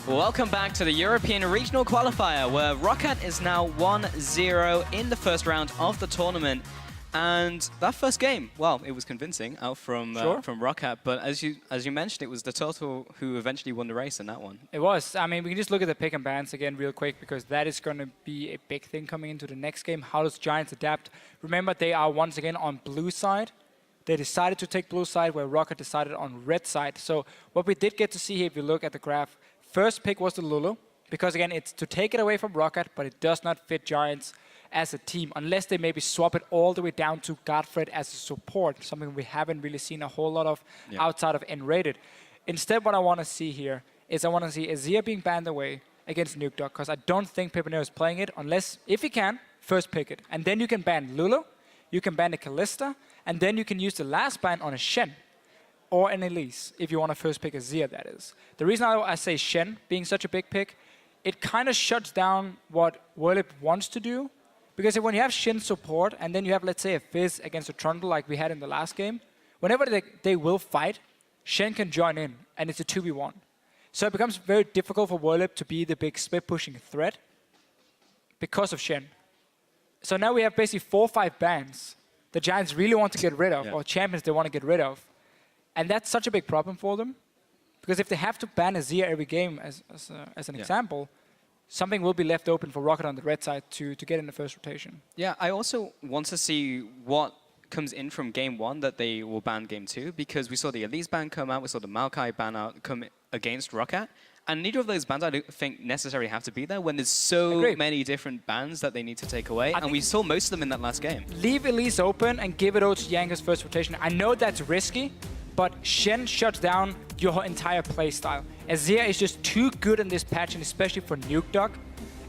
Welcome back to the European Regional Qualifier, where ROC is now 1-0 in the first round of the tournament. And that first game, well, it was convincing out from ROC, but as you mentioned, it was the Total who eventually won the race in that one. It was. I mean, we can just look at the pick and bans again real quick, because that is going to be a big thing coming into the next game. How does Giants adapt? Remember, they are once again on blue side. They decided to take blue side, where ROC decided on red side. So what we did get to see here, if you look at the graph, first pick was the Lulu, because again, it's to take it away from ROC, but it does not fit Giants as a team, unless they maybe swap it all the way down to Godfred as a support, something we haven't really seen a whole lot of outside of N-rated. Instead, what I want to see here is I want to see Azir being banned away against Nuke Dog, because I don't think Pepinero is playing it, unless, if he can, first pick it. And then you can ban Lulu, you can ban a Kalista, and then you can use the last ban on a Shen or an Elise, if you want to first pick Azir, that is. The reason I say Shen being such a big pick, it kind of shuts down what Whirlip wants to do. Because when you have Shen support, and then you have, let's say, a Fizz against a Trundle like we had in the last game, whenever they will fight, Shen can join in, and it's a 2v1. So it becomes very difficult for Whirlip to be the big split-pushing threat because of Shen. So now we have basically 4 or 5 bans the Giants really want to get rid of, or champions they want to get rid of. And that's such a big problem for them. Because if they have to ban Azir every game, as an example, something will be left open for Rocket on the red side to get in the first rotation. Yeah, I also want to see what comes in from game 1 that they will ban game 2, because we saw the Elise ban come out, we saw the Maokai ban out come against Rocket, and neither of those bans I don't think necessarily have to be there when there's so many different bans that they need to take away, and we saw most of them in that last game. Leave Elise open and give it over to Yanker's first rotation. I know that's risky, but Shen shuts down your entire playstyle. Azir is just too good in this patch, and especially for Nuke Dog.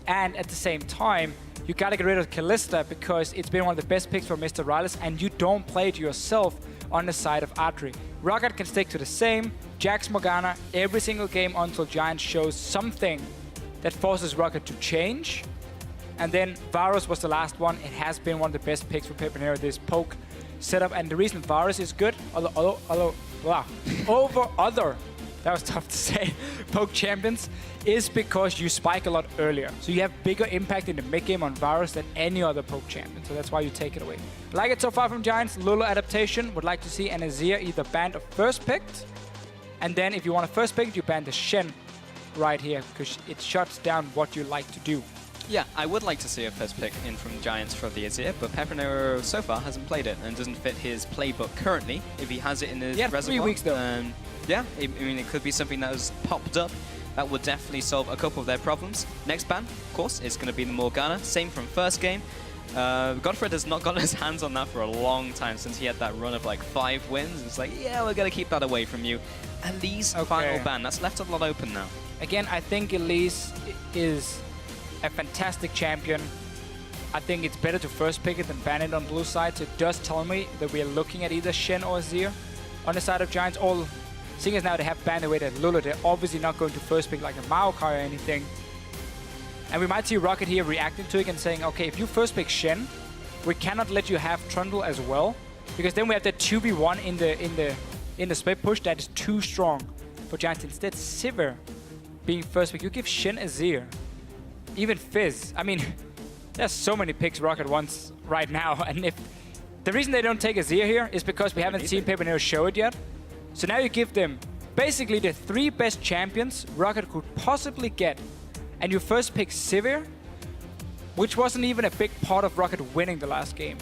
And at the same time, you gotta get rid of Kalista, because it's been one of the best picks for Mr. Rylas, and you don't play it yourself on the side of Adri. Rocket can stick to the same, Jax Morgana every single game until Giants shows something that forces Rocket to change. And then Varus was the last one. It has been one of the best picks for Pepinero, this poke setup. And the reason Varus is good, over other, that was tough to say, poke champions, is because you spike a lot earlier. So you have bigger impact in the mid game on Varus than any other poke champion. So that's why you take it away. Like it so far from Giants, Lulu adaptation. Would like to see an Azir either banned or first picked. And then if you want to first pick, you ban the Shen right here, because it shuts down what you like to do. Yeah, I would like to see a first pick in from Giants for the Azir, but Pepinero so far hasn't played it and doesn't fit his playbook currently. If he has it in his reservoir, 3 weeks though. Yeah, I mean, it could be something that has popped up. That would definitely solve a couple of their problems. Next ban, of course, is going to be the Morgana. Same from first game. Godfred has not gotten his hands on that for a long time, since he had that run of like 5 wins. It's like, yeah, we're going to keep that away from you. Elise, final ban. That's left a lot open now. Again, I think Elise is a fantastic champion. I think it's better to first pick it than ban it on blue side. So it does tell me that we are looking at either Shen or Azir on the side of Giants. All seeing as now they have banned away that Lulu, they're obviously not going to first pick like a Maokai or anything. And we might see Rocket here reacting to it and saying, okay, if you first pick Shen, we cannot let you have Trundle as well, because then we have that 2v1 in the split push that is too strong for Giants. Instead, Sivir being first pick, you give Shen Azir, even Fizz. I mean, there's so many picks Rocket wants right now, and if the reason they don't take Azir here is because we haven't seen Pepinero show it yet. So now you give them basically the 3 best champions Rocket could possibly get, and you first pick Sivir, which wasn't even a big part of Rocket winning the last game.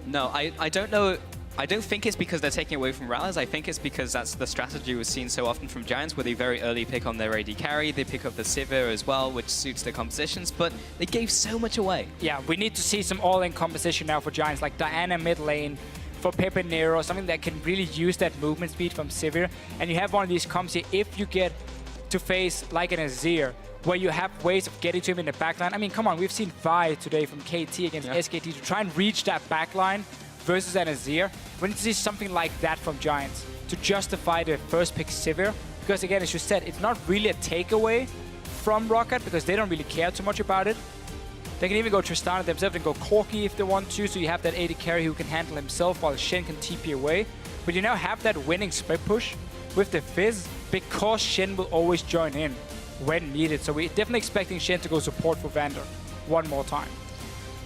No, I don't know. I don't think it's because they're taking away from Rylas. I think it's because that's the strategy we've seen so often from Giants, where they very early pick on their AD carry. They pick up the Sivir as well, which suits their compositions, but they gave so much away. Yeah, we need to see some all-in composition now for Giants, like Diana mid lane, for Pepinero, something that can really use that movement speed from Sivir. And you have one of these comps here, if you get to face like an Azir, where you have ways of getting to him in the backline. I mean, come on, we've seen Vi today from KT against SKT to try and reach that backline versus an Azir. We need to see something like that from Giants to justify the first pick Sivir. Because again, as you said, it's not really a takeaway from Rocket, because they don't really care too much about it. They can even go Tristana themselves and go Corki if they want to, so you have that AD carry who can handle himself while Shen can TP away. But you now have that winning split push with the Fizz because Shen will always join in when needed. So we're definitely expecting Shen to go support for Vander one more time.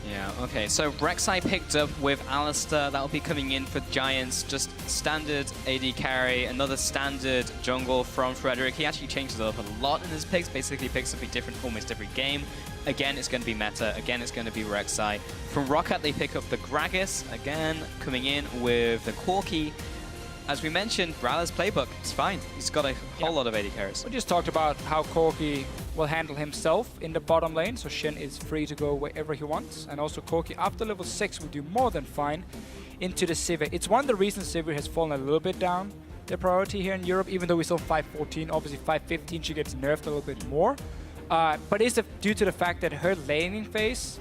Yeah, okay, so Rek'Sai picked up with Alistar. That'll be coming in for Giants. Just standard AD carry, another standard jungle from Frederick. He actually changes it up a lot in his picks, basically picks up a different, almost every game. Again, it's going to be meta. Again, it's going to be Rek'Sai. From Rocket, they pick up the Gragas. Again, coming in with the Corki. As we mentioned, Rallis' playbook, it's fine. He's got a whole lot of AD carries. We just talked about how Corki will handle himself in the bottom lane, so Shen is free to go wherever he wants. And also Corki, after level 6, will do more than fine into the Sivir. It's one of the reasons Sivir has fallen a little bit down their priority here in Europe, even though we saw 514. Obviously, 515, she gets nerfed a little bit more. But it's due to the fact that her laning phase,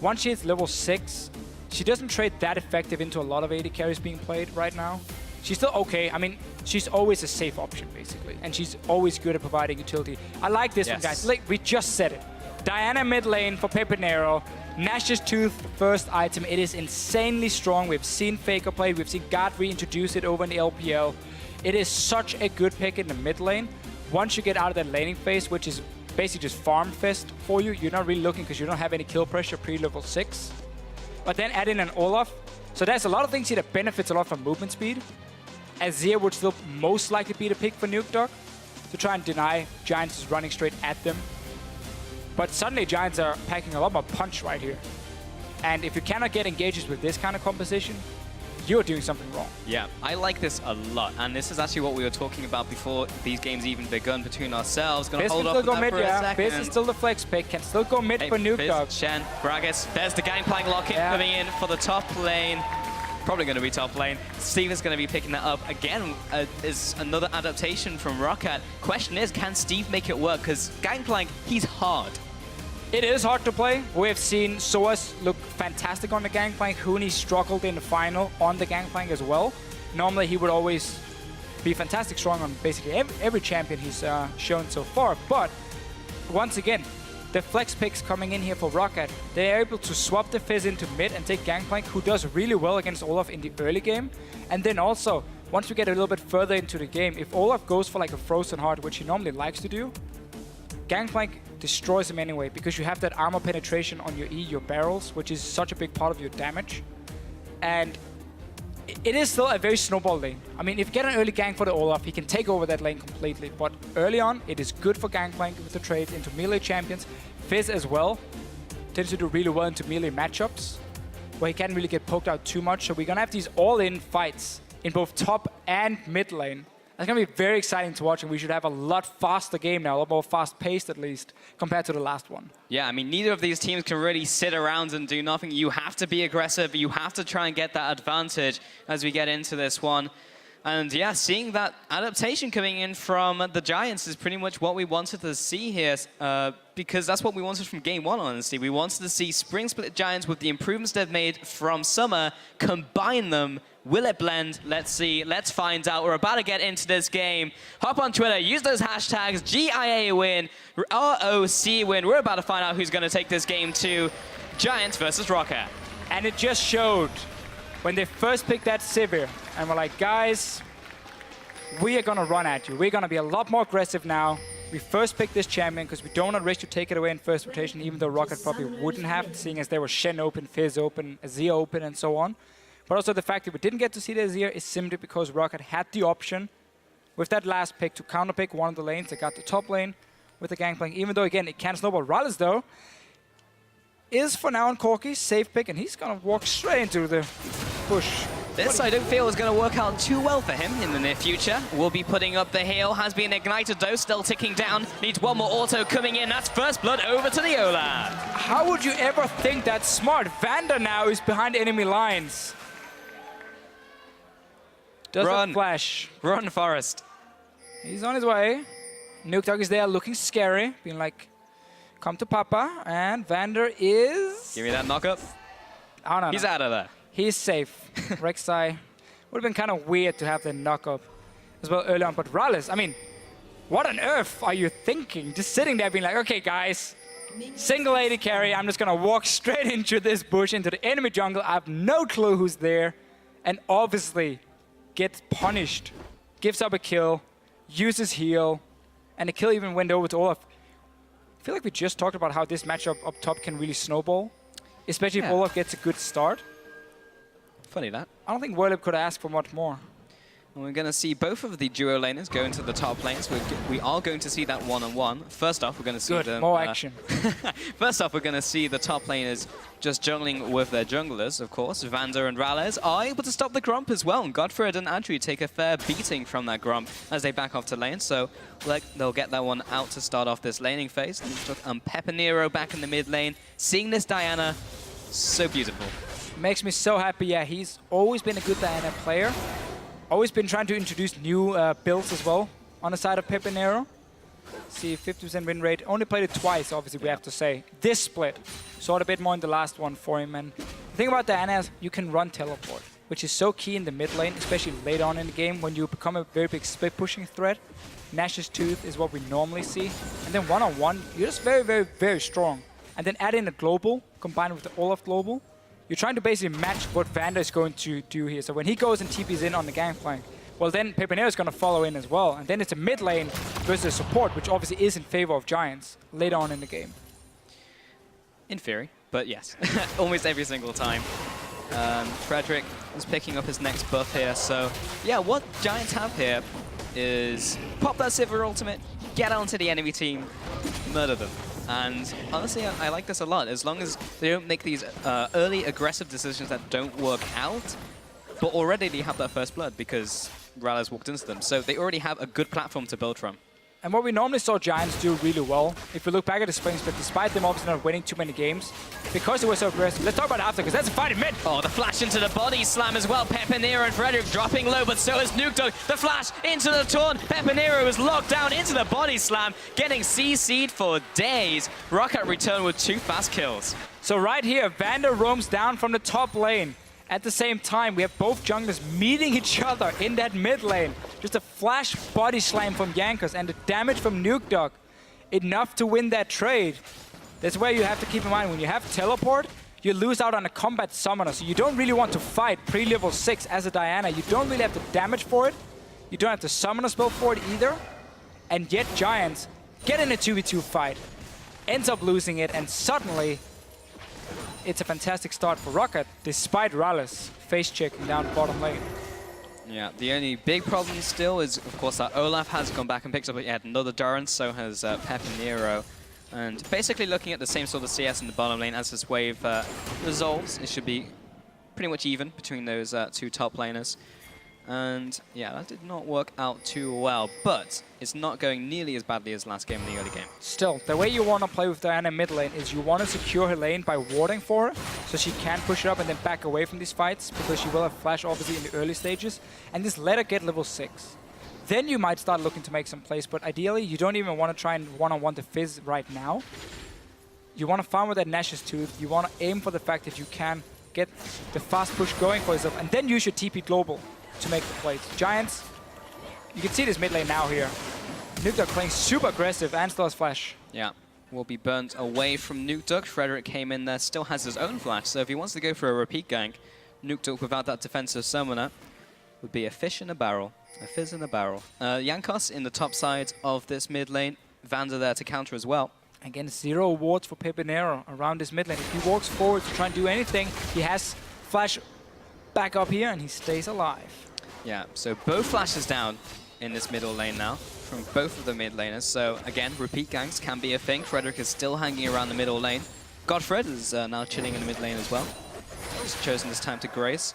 once she hits level 6, she doesn't trade that effective into a lot of AD carries being played right now. She's still okay. I mean, she's always a safe option, basically. And she's always good at providing utility. I like this one, guys. Like, we just said it. Diana mid lane for Pepinero. Nash's Tooth, first item. It is insanely strong. We've seen Faker play. We've seen God reintroduce it over in the LPL. It is such a good pick in the mid lane. Once you get out of that laning phase, which is basically just farm fest for you, you're not really looking because you don't have any kill pressure pre-level 6. But then add in an Olaf. So there's a lot of things here that benefits a lot from movement speed. Azir would still most likely be the pick for Nuke Dog to try and deny Giants is running straight at them. But suddenly Giants are packing a lot more punch right here. And if you cannot get engages with this kind of composition, you're doing something wrong. Yeah, I like this a lot. And this is actually what we were talking about before these games even begun between ourselves. Gonna hold off on that for a second. Fizz is still the flex pick, can still go mid for Nuke Dog. Shen, Gragas, there's the Gangplank lock-in coming in for the top lane. Probably going to be top lane. Steve is going to be picking that up. Again, is another adaptation from Rocket. Question is, can Steve make it work? Because Gangplank, he's hard. It is hard to play. We have seen Soas look fantastic on the Gangplank. Huni struggled in the final on the Gangplank as well. Normally, he would always be fantastic strong on basically every champion he's shown so far. But once again, the flex picks coming in here for Rocket, they're able to swap the Fizz into mid and take Gangplank, who does really well against Olaf in the early game. And then also, once we get a little bit further into the game, if Olaf goes for like a Frozen Heart, which he normally likes to do, Gangplank destroys him anyway, because you have that armor penetration on your E, your barrels, which is such a big part of your damage. And it is still a very snowball lane. I mean, if you get an early gank for the Olaf, he can take over that lane completely. But early on, it is good for Gangplank with the trades into melee champions. Fizz as well tends to do really well into melee matchups, where he can't really get poked out too much. So we're going to have these all-in fights in both top and mid lane. It's going to be very exciting to watch, and we should have a lot faster game now, a lot more fast-paced at least, compared to the last one. Yeah, I mean, neither of these teams can really sit around and do nothing. You have to be aggressive. You have to try and get that advantage as we get into this one. And yeah, seeing that adaptation coming in from the Giants is pretty much what we wanted to see here, because that's what we wanted from game one, honestly. We wanted to see Spring Split Giants with the improvements they've made from summer, combine them. Will it blend? Let's see. Let's find out. We're about to get into this game. Hop on Twitter. Use those hashtags. GIA win. ROC win. We're about to find out who's going to take this game to Giants versus Rocket. And it just showed when they first picked that Sivir. And we're like, guys, we are going to run at you. We're going to be a lot more aggressive now. We first picked this champion because we don't want to risk to take it away in first rotation, even though Rocket probably wouldn't have, seeing as there was Shen open, Fizz open, Azir open, and so on. But also the fact that we didn't get to see the Azir is simply because Rocket had the option with that last pick to counterpick one of the lanes. They got the top lane with the Gangplank, even though, again, it can snowball. Rallis, though, is for now on Corki, safe pick, and he's going to walk straight into the bush. This I don't feel is going to work out too well for him in the near future. Will be putting up the heal, has been ignited though, still ticking down. Needs one more auto coming in, that's first blood over to the Ola. How would you ever think that's smart? Vander now is behind enemy lines. Doesn't flash. Run, Forest. He's on his way. Nuke Dog is there looking scary, being like, come to Papa. And Vander is... Give me that knock-up. Oh, no, he's out of there. He's safe. Rek'Sai would have been kind of weird to have the knock-up as well early on. But Rallis, I mean, what on earth are you thinking? Just sitting there being like, okay, guys, single AD carry. I'm just going to walk straight into this bush, into the enemy jungle. I have no clue who's there. And obviously gets punished. Gives up a kill. uses heal, and the kill even went over to Olaf. I feel like we just talked about how this matchup up top can really snowball, especially if Olaf gets a good start. Funny that. I don't think Werlip could ask for much more. And we're going to see both of the duo laners go into the top lanes. We are going to see that one-on-one. First off, we're going to see more action. First off, we're going to see the top laners just jungling with their junglers, of course. Vander and Ralez are able to stop the Grump as well. And Godfred and Andrew take a fair beating from that Grump as they back off to lane. So they'll get that one out to start off this laning phase. And Pepinero back in the mid lane. Seeing this Diana, so beautiful. Makes me so happy. Yeah, he's always been a good Diana player. Always been trying to introduce new builds as well on the side of Pepinero. See, 50% win rate. Only played it twice, obviously, we have to say. This split. Saw it a bit more in the last one for him. And the thing about Diana is you can run teleport, which is so key in the mid lane, especially late on in the game when you become a very big split pushing threat. Nash's Tooth is what we normally see. And then one-on-one, you're just very, very, very strong. And then add in a global, combined with the Olaf global. You're trying to basically match what Vander is going to do here. So when he goes and TPs in on the gangplank, well then Pepinero is going to follow in as well. And then it's a mid lane versus a support, which obviously is in favor of Giants later on in the game. In theory, but yes, almost every single time. Frederick is picking up his next buff here. So yeah, what Giants have here is pop that Sivir ultimate, get onto the enemy team, murder them. And honestly, I like this a lot. As long as they don't make these early aggressive decisions that don't work out, but already they have that first blood because Ralez walked into them. So they already have a good platform to build from. And what we normally saw Giants do really well, if we look back at the spring split, despite them obviously not winning too many games, because they were so aggressive. Let's talk about it after, because that's a fight in mid. Oh, the flash into the body slam as well. Pepinero and Frederick dropping low, but so is Nukedog. The flash into the taunt. Pepinero is locked down into the body slam, getting CC'd for days. Rocket return with 2 fast kills. So right here, Vander roams down from the top lane. At the same time, we have both junglers meeting each other in that mid lane. Just a flash body slam from Jankos and the damage from Nukedog. Enough to win that trade. That's where you have to keep in mind, when you have teleport, you lose out on a combat summoner. So you don't really want to fight pre-level 6 as a Diana. You don't really have the damage for it. You don't have the summoner spell for it either. And yet Giants get in a 2v2 fight, ends up losing it, and suddenly it's a fantastic start for Rocket, despite Ralez face-checking down the bottom lane. Yeah, the only big problem still is, of course, that Olaf has gone back and picked up yet another Durance, so has Pepinero. And basically looking at the same sort of CS in the bottom lane as this wave resolves, it should be pretty much even between those 2 top laners. And yeah, that did not work out too well, but it's not going nearly as badly as last game in the early game. Still, the way you want to play with Diana mid lane is you want to secure her lane by warding for her, so she can push it up and then back away from these fights, because she will have flash obviously in the early stages, and just let her get level 6. Then you might start looking to make some plays, but ideally you don't even want to try and one-on-one the Fizz right now. You want to farm with that Nash's Tooth, you want to aim for the fact that you can get the fast push going for yourself, and then use your TP global to make the plays. Giants, you can see this mid lane now here. Nukedog playing super aggressive and still has flash. Yeah, will be burnt away from Nukedog. Frederick came in there, still has his own flash, so if he wants to go for a repeat gank, Nukedog without that defensive summoner would be a fish in a barrel. A fizz in a barrel. Jankos in the top side of this mid lane. Vander there to counter as well. Again, 0 wards for Pepinero around this mid lane. If he walks forward to try and do anything, he has flash back up here and he stays alive. Yeah, so both flashes down in this middle lane now from both of the mid laners. So again, repeat ganks can be a thing. Frederick is still hanging around the middle lane. Godfred is now chilling in the mid lane as well. He's chosen this time to grace.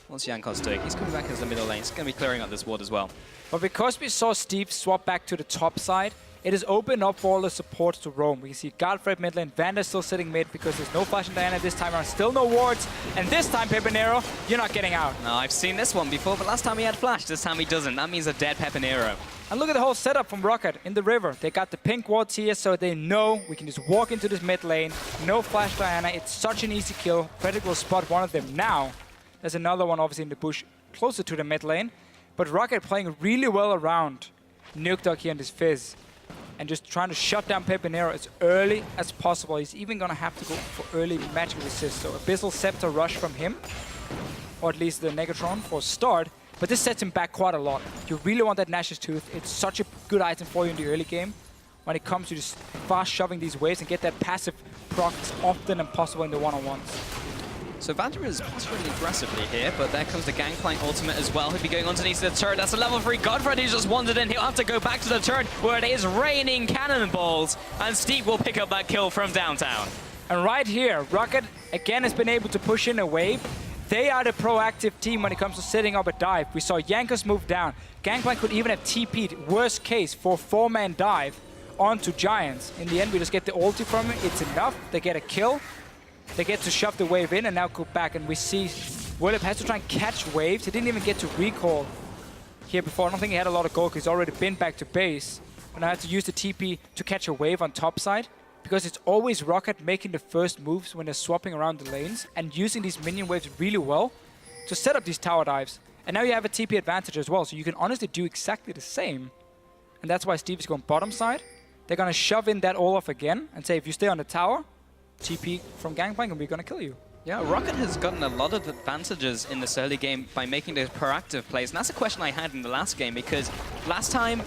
What's Jankos doing? He's coming back as the middle lane. He's going to be clearing up this ward as well. But because we saw Steve swap back to the top side, it is open up for all the supports to roam. We can see Godfred mid lane, Vander still sitting mid because there's no flash in Diana this time around, still no wards. And this time, Pepinero, you're not getting out. No, I've seen this one before, but last time he had flash, this time he doesn't. That means a dead Pepinero. And look at the whole setup from Rocket in the river. They got the pink wards here, so they know we can just walk into this mid lane. No flash Diana, it's such an easy kill. Frederick will spot one of them now. There's another one obviously in the bush closer to the mid lane. But Rocket playing really well around Nukedog here in this Fizz. And just trying to shut down Pepinero as early as possible. He's even going to have to go for early magic resist. So Abyssal Scepter rush from him, or at least the Negatron for start. But this sets him back quite a lot. You really want that Nash's Tooth. It's such a good item for you in the early game when it comes to just fast shoving these waves and get that passive proc as often as possible in the one-on-ones. So Vander is really aggressively here, but there comes the Gangplank ultimate as well. He'll be going underneath the turret. That's a level 3 Godfred who's just wandered in. He'll have to go back to the turret where it is raining cannonballs, and Steve will pick up that kill from downtown. And right here, Rocket again has been able to push in a wave. They are the proactive team when it comes to setting up a dive. We saw Jankos move down. Gangplank could even have TP'd, worst case, for a 4-man dive onto Giants. In the end, we just get the ulti from him. It's enough. They get a kill. They get to shove the wave in and now go back, and we see Willip has to try and catch waves. He didn't even get to recall here before. I don't think he had a lot of gold because he's already been back to base. But now I have to use the TP to catch a wave on top side, because it's always Rocket making the first moves when they're swapping around the lanes and using these minion waves really well to set up these tower dives. And now you have a TP advantage as well, so you can honestly do exactly the same. And that's why Steve is going bottom side. They're going to shove in that Olaf again and say, if you stay on the tower, TP from Gangplank and we're going to kill you. Yeah, Rocket has gotten a lot of advantages in this early game by making those proactive plays. And that's a question I had in the last game, because last time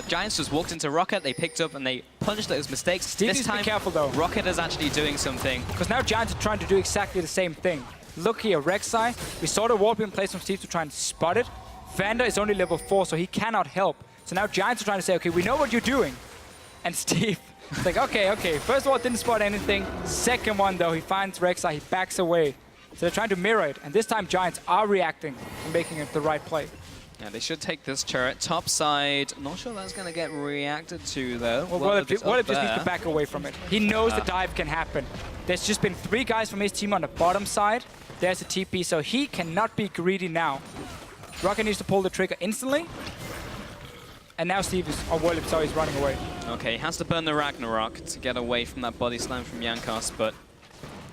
Giants just walked into Rocket, they picked up and they punished those mistakes. Steve needs to be careful though. Rocket is actually doing something. Because now Giants are trying to do exactly the same thing. Look here, Rek'Sai. We saw the warp in place from Steve to try and spot it. Vander is only level 4, so he cannot help. So now Giants are trying to say, okay, we know what you're doing. And Steve... It's like, okay. First of all, didn't spot anything. Second one, though, he finds Rek'Sai, he backs away. So they're trying to mirror it. And this time, Giants are reacting and making it the right play. Yeah, they should take this turret. Top side, not sure that's going to get reacted to, though. Well, Willip just needs to back away from it. He knows the dive can happen. There's just been 3 guys from his team on the bottom side. There's a TP, so he cannot be greedy now. Rocket needs to pull the trigger instantly. And now Steve is, or Willip, so he's running away. Okay, he has to burn the Ragnarok to get away from that body slam from Jankos, but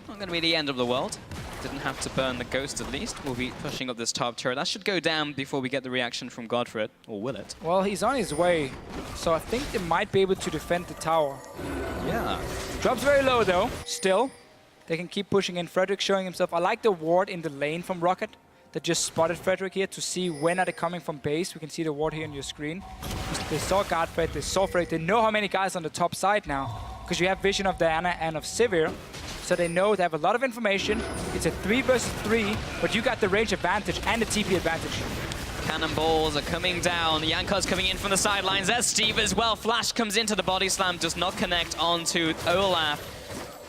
not going to be the end of the world. Didn't have to burn the Ghost at least. We'll be pushing up this top turret. That should go down before we get the reaction from Godfred, or will it? Well, he's on his way, so I think they might be able to defend the tower. Yeah. Drops very low though, still. They can keep pushing in. Frederick showing himself. I like the ward in the lane from Rocket that just spotted Frederick here to see when are they coming from base. We can see the ward here on your screen. They saw Godfred, they saw Frederick. They know how many guys on the top side now, because you have vision of Diana and of Sivir. So they know they have a lot of information. It's a 3 versus 3, but you got the range advantage and the TP advantage. Cannonballs are coming down. Jankos coming in from the sidelines. There's Steve as well. Flash comes into the body slam, does not connect onto Olaf.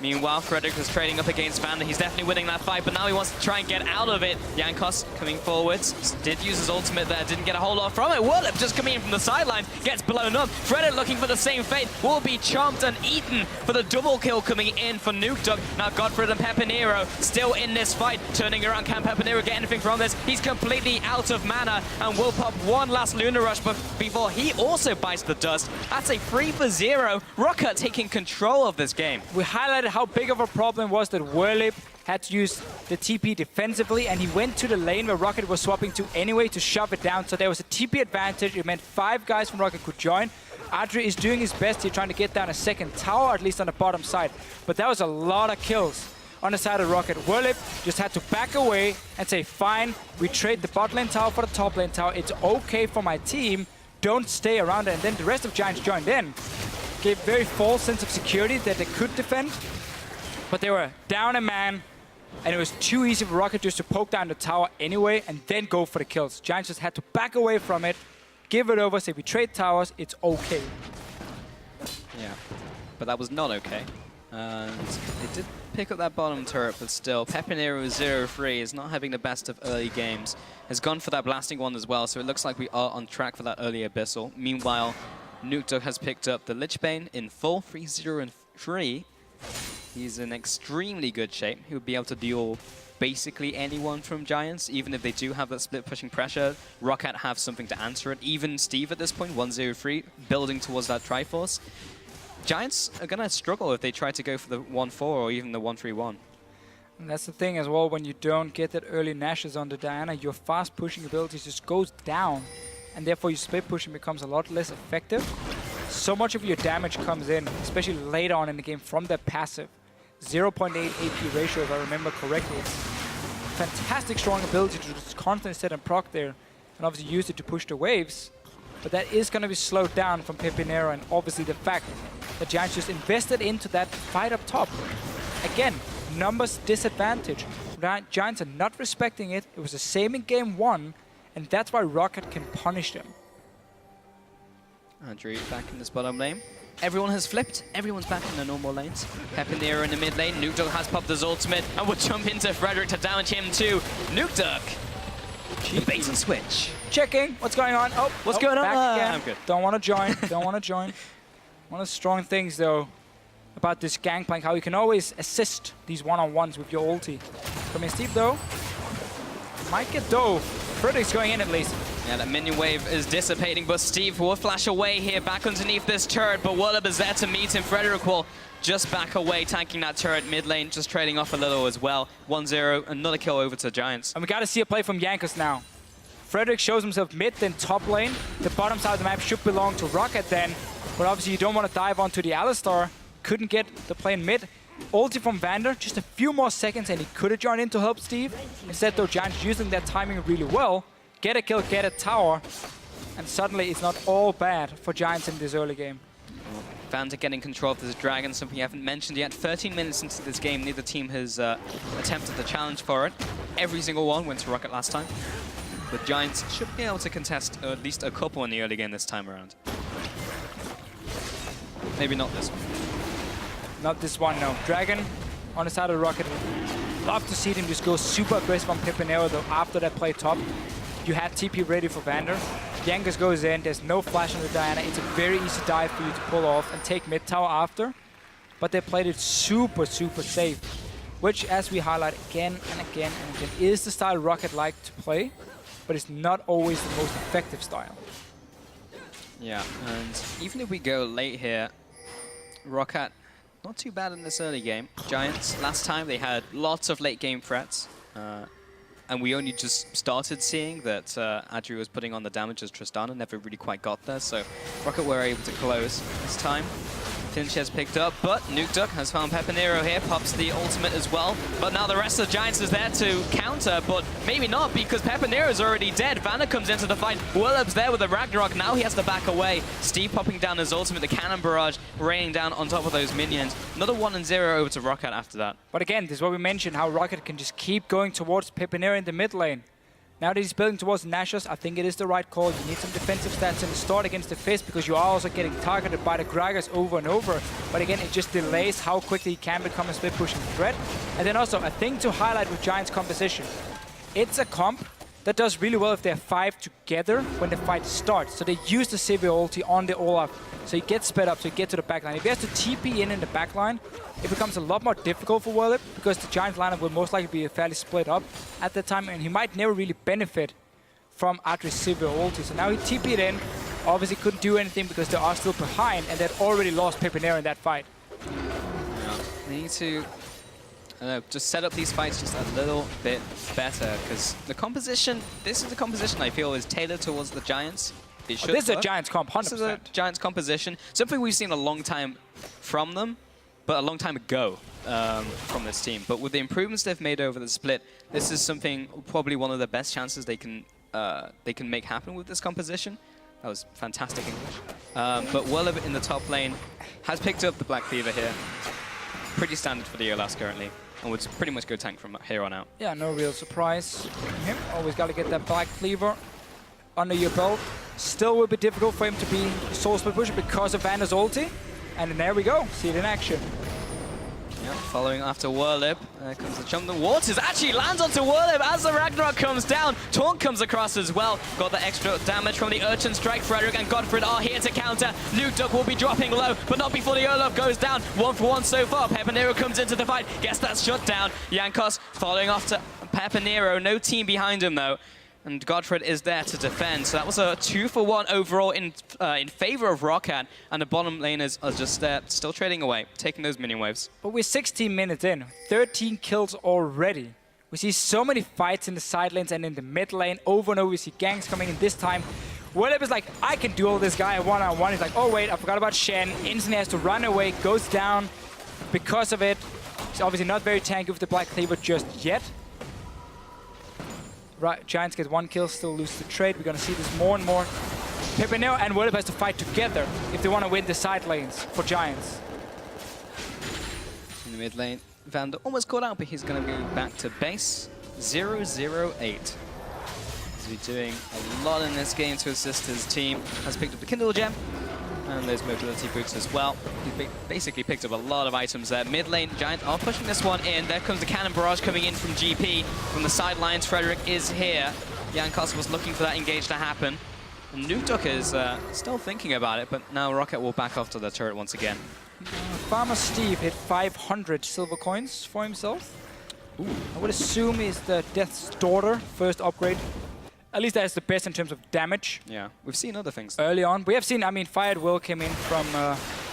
Meanwhile, Frederick is trading up against Vander. He's definitely winning that fight, but now he wants to try and get out of it. Jankos coming forwards. Did use his ultimate there, didn't get a whole lot from it. Willip just coming in from the sidelines, gets blown up. Frederick looking for the same fate, will be chomped and eaten for the double kill coming in for Nukedog. Now Godfred and Pepinero still in this fight. Turning around, can Pepinero get anything from this? He's completely out of mana and will pop one last Lunar Rush before he also bites the dust. That's a 3 for 0. Rocket taking control of this game. We highlighted how big of a problem was that Willip had to use the TP defensively, and he went to the lane where Rocket was swapping to anyway to shove it down. So there was a TP advantage. It meant 5 guys from Rocket could join. Adri is doing his best here, trying to get down a second tower, at least on the bottom side. But that was a lot of kills on the side of Rocket. Willip just had to back away and say, fine, we trade the bot lane tower for the top lane tower. It's okay for my team. Don't stay around. And then the rest of Giants joined in. Gave very false sense of security that they could defend. But they were down a man, and it was too easy for Rocket just to poke down the tower anyway and then go for the kills. Giants just had to back away from it, give it over, say we trade towers, it's okay. Yeah, but that was not okay. And it did pick up that bottom turret, but still, Pepinero 0-3 is not having the best of early games. Has gone for that blasting one as well, so it looks like we are on track for that early Abyssal. Meanwhile, Nukedog has picked up the Lich Bane in full 3-0-3. He's in extremely good shape. He would be able to deal basically anyone from Giants, even if they do have that split pushing pressure. Rocket have something to answer it. Even Steve at this point, 1-0-3, building towards that Triforce. Giants are going to struggle if they try to go for the 1-4 or even the 1-3-1. And that's the thing as well, when you don't get that early Nashes on the Diana, your fast pushing ability just goes down. And therefore your split pushing becomes a lot less effective. So much of your damage comes in, especially later on in the game, from that passive. 0.8 AP ratio, if I remember correctly. It's fantastic strong ability to just constantly set and proc there. and obviously used it to push the waves. But that is going to be slowed down from Pepinero, and obviously the fact that Giants just invested into that fight up top. Again, numbers disadvantage. Giants are not respecting it. It was the same in game 1, and that's why Rocket can punish them. Andrew back in this bottom lane. Everyone has flipped. Everyone's back in the normal lanes. Pepinero in the mid lane. Nukeduck has popped his ultimate and will jump into Frederick to damage him too. Nukeduck. The bait and switch. Checking. What's going on? Oh, what's going on? Back again. I'm good. Don't want to join. Don't want to join. One of the strong things though about this Gangplank, how you can always assist these one-on-ones with your ulti. Come in, Steve though. Might get though. Frederick's going in at least. Yeah, that minion wave is dissipating, but Steve will flash away here, back underneath this turret, but Wallop is there to meet him. Frederick will just back away, tanking that turret mid lane, just trading off a little as well. 1-0, another kill over to Giants. And we got to see a play from Jankos now. Frederick shows himself mid, then top lane. The bottom side of the map should belong to Rocket then, but obviously you don't want to dive onto the Alistar. Couldn't get the play in mid. Ulti from Vander, just a few more seconds and he could have joined in to help Steve. Instead though, Giants using that timing really well. Get a kill, get a tower, and suddenly it's not all bad for Giants in this early game. Vander getting control of this dragon, something you haven't mentioned yet. 13 minutes into this game, neither team has attempted the challenge for it. Every single one went to Rocket last time. But Giants should be able to contest at least a couple in the early game this time around. Maybe not this one. Not this one, no. Dragon on the side of Rocket. Love to see them just go super aggressive on Pepinero though after that play top. You had TP ready for Vander. Jankos goes in, there's no flash on the Diana. It's a very easy dive for you to pull off and take mid tower after. But they played it super, super safe. Which, as we highlight again and again and again, is the style Rocket like to play. But it's not always the most effective style. Yeah, and even if we go late here, Rocket, not too bad in this early game. Giants, last time they had lots of late game threats. And we only just started seeing that Adri was putting on the damage as Tristana, never really quite got there, so Rocket were able to close this time. Finch has picked up, but Nukeduck has found Pepinero here, pops the ultimate as well. But now the rest of the Giants is there to counter, but maybe not because Pepinero is already dead. Vanna comes into the fight. Willup's there with the Ragnarok. Now he has to back away. Steve popping down his ultimate, the cannon barrage raining down on top of those minions. Another 1-0 over to Rocket after that. But again, this is what we mentioned, how Rocket can just keep going towards Pepinero in the mid lane. Now that he's building towards Nashos, I think it is the right call. You need some defensive stats in the start against the Fist because you are also getting targeted by the Gragas over and over. But again, it just delays how quickly he can become a split pushing threat. And then also, a thing to highlight with Giants' composition. It's a comp that does really well if they're 5 together when the fight starts. So they use the Sivir ulti on the Olaf. So he gets sped up, so he gets to the backline. If he has to TP in the backline, it becomes a lot more difficult for Willip because the Giants lineup will most likely be fairly split up at the time, and he might never really benefit from Adri's Sivir ulti. So now he TP'd in, obviously couldn't do anything because they are still behind, and they'd already lost Pepinero in that fight. Yeah, they need to just set up these fights just a little bit better because the composition, this is the composition I feel is tailored towards the Giants. This is a Giants comp, 100%. This is a Giants composition. Something we've seen a long time from them, but a long time ago from this team. But with the improvements they've made over the split, this is something, probably one of the best chances they can make happen with this composition. That was fantastic English. But Willip in the top lane has picked up the Black Cleaver here. Pretty standard for the EOLAS currently, and would pretty much go tank from here on out. Yeah, no real surprise from him. Always got to get that Black Cleaver under your belt. Still will be difficult for him to be solo split pusher because of Vander's ulti. And there we go, see it in action. Yeah, following after Willip, there comes the jump. The waters actually lands onto Willip as the Ragnarok comes down. Taunt comes across as well. Got the extra damage from the Urchin Strike. Frederick and Godfred are here to counter. Nukeduck will be dropping low, but not before the Olaf goes down. 1-for-1 so far. Pepinero comes into the fight. Gets that shut down. Jankos following after Pepinero. No team behind him though. And Godfred is there to defend. So that was a 2-for-1 overall in favor of Rocket. And the bottom laners are just there, still trading away, taking those minion waves. But we're 16 minutes in, 13 kills already. We see so many fights in the side lanes and in the mid lane. Over and over, we see ganks coming in this time. Willip is like, I can duel this guy one-on-one. He's like, oh wait, I forgot about Shen. Instantly has to run away, goes down because of it. He's obviously not very tanky with the Black Cleaver just yet. Right, Giants get 1 kill, still lose the trade. We're going to see this more and more. Pepinero and Willip has to fight together if they want to win the side lanes for Giants. In the mid lane, Vander almost caught out, but he's going to be back to base. 0-0-8. He's been doing a lot in this game to assist his team. Has picked up the Kindle Gem and those mobility boots as well. He's basically picked up a lot of items there. Mid lane, Giants are pushing this one in. There comes the cannon barrage coming in from GP. From the sidelines, Frederick is here. Jankos was looking for that engage to happen. And Nukeduck is still thinking about it, but now Rocket will back off to the turret once again. Farmer Steve hit 500 silver coins for himself. Ooh. I would assume he's the Death's Daughter first upgrade. At least that's the best in terms of damage. Yeah, we've seen other things. Early on. We have seen, I mean, Fired Will came in from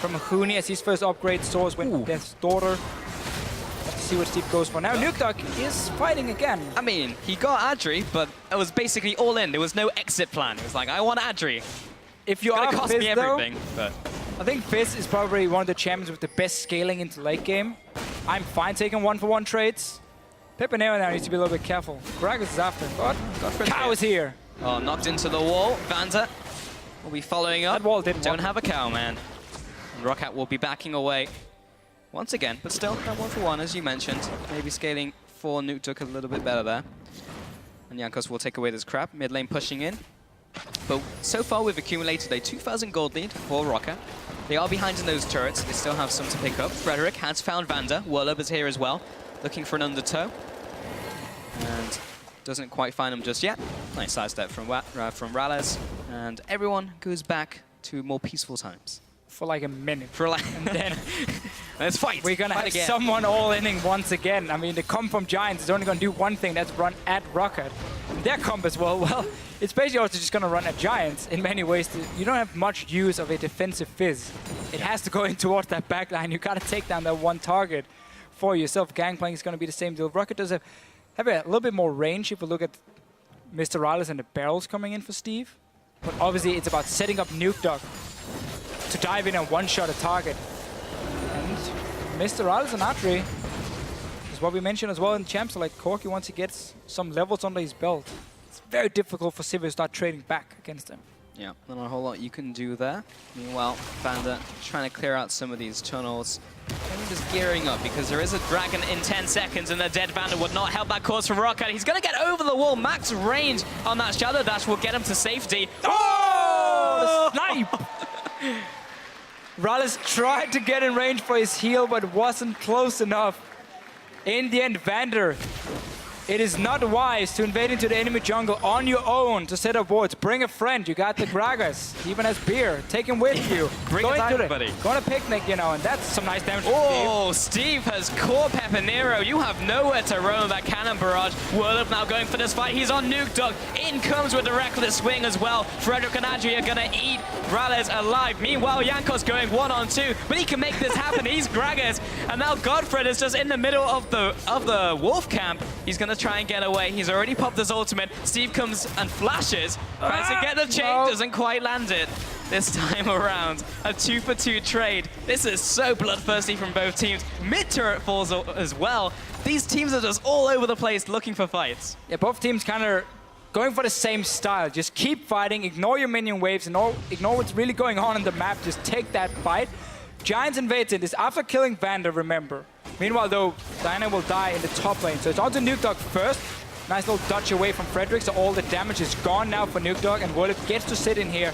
Huni as his first upgrade. Swords went Death's Daughter. Have to see what Steve goes for. Now Nukeduck is fighting again. I mean, he got Adri, but it was basically all in. There was no exit plan. It was like, I want Adri. If you it's are gonna cost Fizz, me everything, though, but I think Fizz is probably one of the champions with the best scaling into late game. I'm fine taking 1-for-1 trades. Pepinero now needs to be a little bit careful. Gragas is after him, but Cow is here. Oh, knocked into the wall. Vander will be following up. That wall didn't Don't work. have a cow, man. And Roccat will be backing away once again, but still that 1-for-1, as you mentioned. Maybe scaling for Nukeduck a little bit better there. And Jankos will take away this crap. Mid lane pushing in. But so far we've accumulated a 2,000 gold lead for Roccat. They are behind in those turrets. They still have some to pick up. Frederick has found Vander. Whirlup is here as well, looking for an undertow. And doesn't quite find him just yet. Nice sidestep from Rales. And everyone goes back to more peaceful times. For like a minute. For like, and then let's fight. We're gonna have again. someone all-inning once again. I mean, the comp from Giants is only gonna do one thing, that's run at Rocket. And their comp as well, it's basically also just gonna run at Giants in many ways. You don't have much use of a defensive Fizz. It has to go in towards that backline. You gotta take down that one target for yourself. Gangplank is gonna be the same deal. Rocket does have a little bit more range if we look at Mr. Rales and the barrels coming in for Steve. But obviously it's about setting up Nukeduck to dive in and one-shot a target. And Mr. Rales and Adri is what we mentioned as well in Champs, like Corki, once he gets some levels under his belt, it's very difficult for Sivir to start trading back against him. Yeah, not a whole lot you can do there. Meanwhile, Vander trying to clear out some of these tunnels. Maybe just gearing up because there is a dragon in 10 seconds and the dead Vander would not help that cause for Rocket. He's going to get over the wall. Max range on that Shadow Dash will get him to safety. Oh! The snipe! Rales tried to get in range for his heal, but wasn't close enough. In the end, Vander, it is not wise to invade into the enemy jungle on your own to set up wards. Bring a friend. You got the Gragas. He even has beer. Take him with you. Bring it to buddy. Go on a picnic, you know, and that's some nice damage. Oh, Steve has caught Pepinero. You have nowhere to roam that cannon barrage. Whirlup now going for this fight. He's on Nukeduck. In comes with the reckless swing as well. Frederick and Adri are going to eat Rales alive. Meanwhile, Jankos going 1-on-2, but he can make this happen. He's Gragas, and now Godfred is just in the middle of the wolf camp. He's going to try and get away. He's already popped his ultimate. Steve comes and flashes. Tries to get the chain, doesn't quite land it this time around. A 2-for-2 trade. This is so bloodthirsty from both teams. Mid-turret falls as well. These teams are just all over the place looking for fights. Yeah, both teams kind of going for the same style. Just keep fighting, ignore your minion waves, ignore what's really going on in the map. Just take that fight. Giants invades it. It's after killing Vander, remember. Meanwhile, though, Diana will die in the top lane. So it's on to Nukeduck first. Nice little dodge away from Frederick, so all the damage is gone now for Nukeduck, and Whirlup gets to sit in here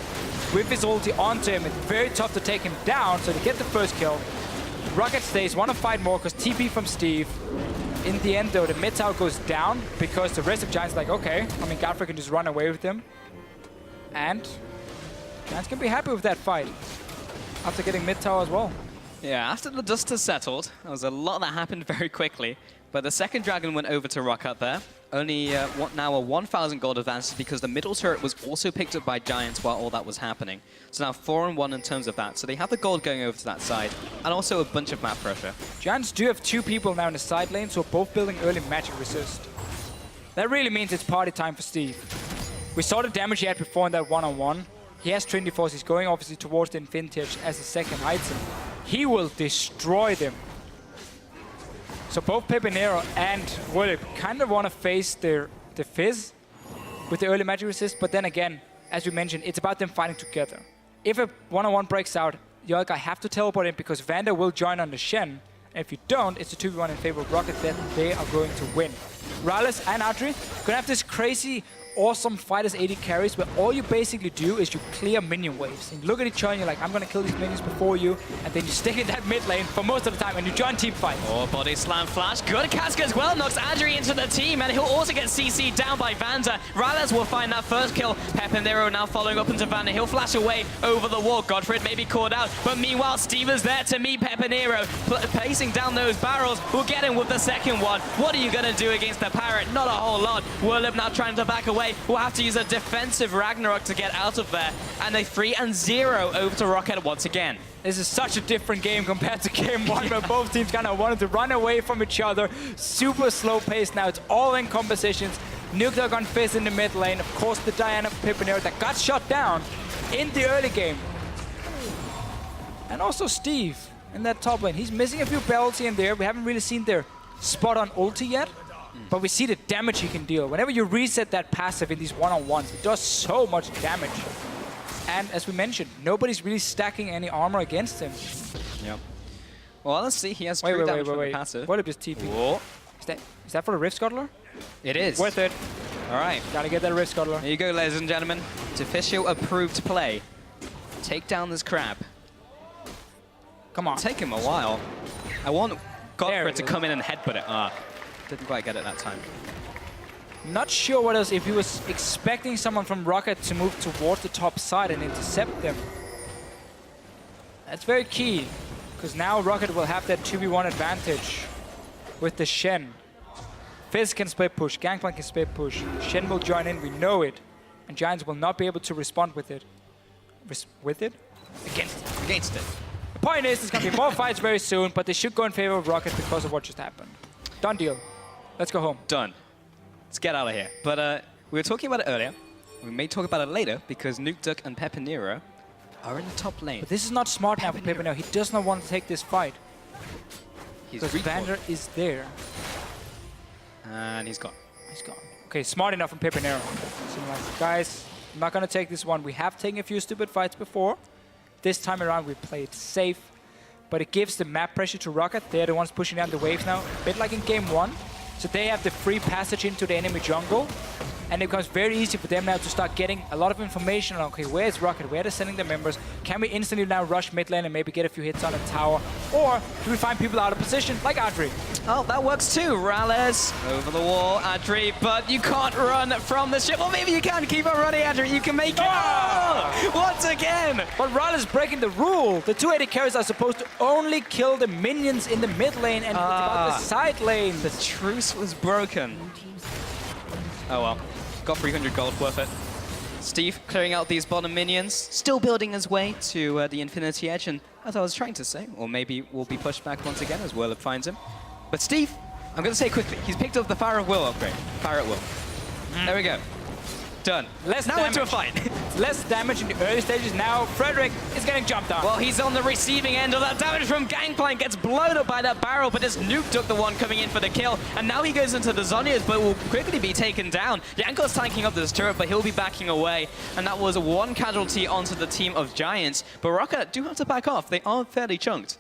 with his ulti onto him. It's very tough to take him down, so to get the first kill. Rocket stays, want to fight more, because TP from Steve. In the end, though, the mid tower goes down, because the rest of Giants are like, okay, I mean, Godfrey can just run away with him. And Giants can be happy with that fight, after getting mid tower as well. Yeah, after the dust has settled, there was a lot that happened very quickly. But the second dragon went over to Rocket there. Only now a 1,000 gold advantage because the middle turret was also picked up by Giants while all that was happening. So now 4-1 in terms of that. So they have the gold going over to that side, and also a bunch of map pressure. Giants do have 2 people now in the side lane, so both building early magic resist. That really means it's party time for Steve. We saw the damage he had before in that 1-on-1. He has Trinity Force. He's going obviously towards the Infinity Edge as a second item. He will destroy them. So both Pepinero and Whirlup kind of want to face the Fizz with the early magic resist, but then again, as we mentioned, it's about them fighting together. If a one-on-one breaks out, the other guy have to teleport in because Vander will join on the Shen. And if you don't, it's a 2v1 in favor of Rocket, then they are going to win. Rallis and Adri gonna have this crazy, awesome fighters 80 carries where all you basically do is you clear minion waves. And you look at each other and you're like, I'm gonna kill these minions before you, and then you stick in that mid lane for most of the time and you join team fight. Oh, body slam flash. Good Casca as well, knocks Adri into the team, and he'll also get CC'd down by Vander. Rallis will find that first kill. Pepinero now following up into Vander. He'll flash away over the wall. Godfred may be caught out, but meanwhile, Steve is there to meet Pepinero. Pacing down those barrels, will get him with the second one. What are you gonna do against the Parrot? Not a whole lot. Whirlip now trying to back away. We'll have to use a defensive Ragnarok to get out of there. And a 3-0 over to Rocket once again. This is such a different game compared to game one where both teams kind of wanted to run away from each other. Super slow pace now. It's all in compositions. Nuke on Fizz in the mid lane. Of course, the Diana Pipinero that got shot down in the early game. And also Steve in that top lane. He's missing a few belts here and there. We haven't really seen their spot on ulti yet. But we see the damage he can deal. Whenever you reset that passive in these one-on-ones, it does so much damage. And as we mentioned, nobody's really stacking any armor against him. Yep. Well, let's see. He has true damage from the passive. What if just TP? Whoa. Is that for the Rift Scuttler? It is. Worth it. All right. Gotta get that Rift Scuttler. Here you go, ladies and gentlemen. It's official approved play. Take down this crab. Come on. Take him a while. I want Godfred to come in and headbutt it. Didn't quite get it that time. Not sure what else, if he was expecting someone from Rocket to move towards the top side and intercept them. That's very key, because now Rocket will have that 2v1 advantage with the Shen. Fizz can split push, Gangplank can split push, Shen will join in, we know it. And Giants will not be able to respond with it. Against it. The point is, there's going to be more fights very soon, but they should go in favor of Rocket because of what just happened. Done deal. Let's go home. Done. Let's get out of here. But we were talking about it earlier. We may talk about it later because Nuke and Pepinero are in the top lane. But this is not smart now for Pepinero. He does not want to take this fight. Because Vander is there. And he's gone. He's gone. Okay, smart enough from Pepinero. So like, guys, I'm not going to take this one. We have taken a few stupid fights before. This time around, we played safe. But it gives the map pressure to Rocket. They're the ones pushing down the waves now, a bit like in game one. So they have the free passage into the enemy jungle. And it becomes very easy for them now to start getting a lot of information on, okay, where's Rocket, where they're sending their members. Can we instantly now rush mid lane and maybe get a few hits on a tower? Or do we find people out of position, like Adri? Oh, that works too. Rallis over the wall, Adri, but you can't run from the ship. Or maybe you can. Keep on running, Adri. You can make it. Oh! Once again. But Rallis breaking the rule. The 280 carries are supposed to only kill the minions in the mid lane and it's about the side lane. The truce was broken. Oh well. Got 300 gold, worth it. Steve clearing out these bottom minions, still building his way to the Infinity Edge, and as I was trying to say, or maybe will be pushed back once again as Whirlip finds him. But Steve, I'm going to say quickly, he's picked up the Fire of Will upgrade. Fire at Will. There we go. Done. Now into a fight. Less damage in the early stages. Now Frederick is getting jumped on. Well, he's on the receiving end of that damage from Gangplank. Gets blown up by that barrel, but it's Nuke took the one coming in for the kill. And now he goes into the Zhonya's, but will quickly be taken down. Yanko's tanking up this turret, but he'll be backing away. And that was one casualty onto the team of Giants. But Rocket do have to back off. They are fairly chunked.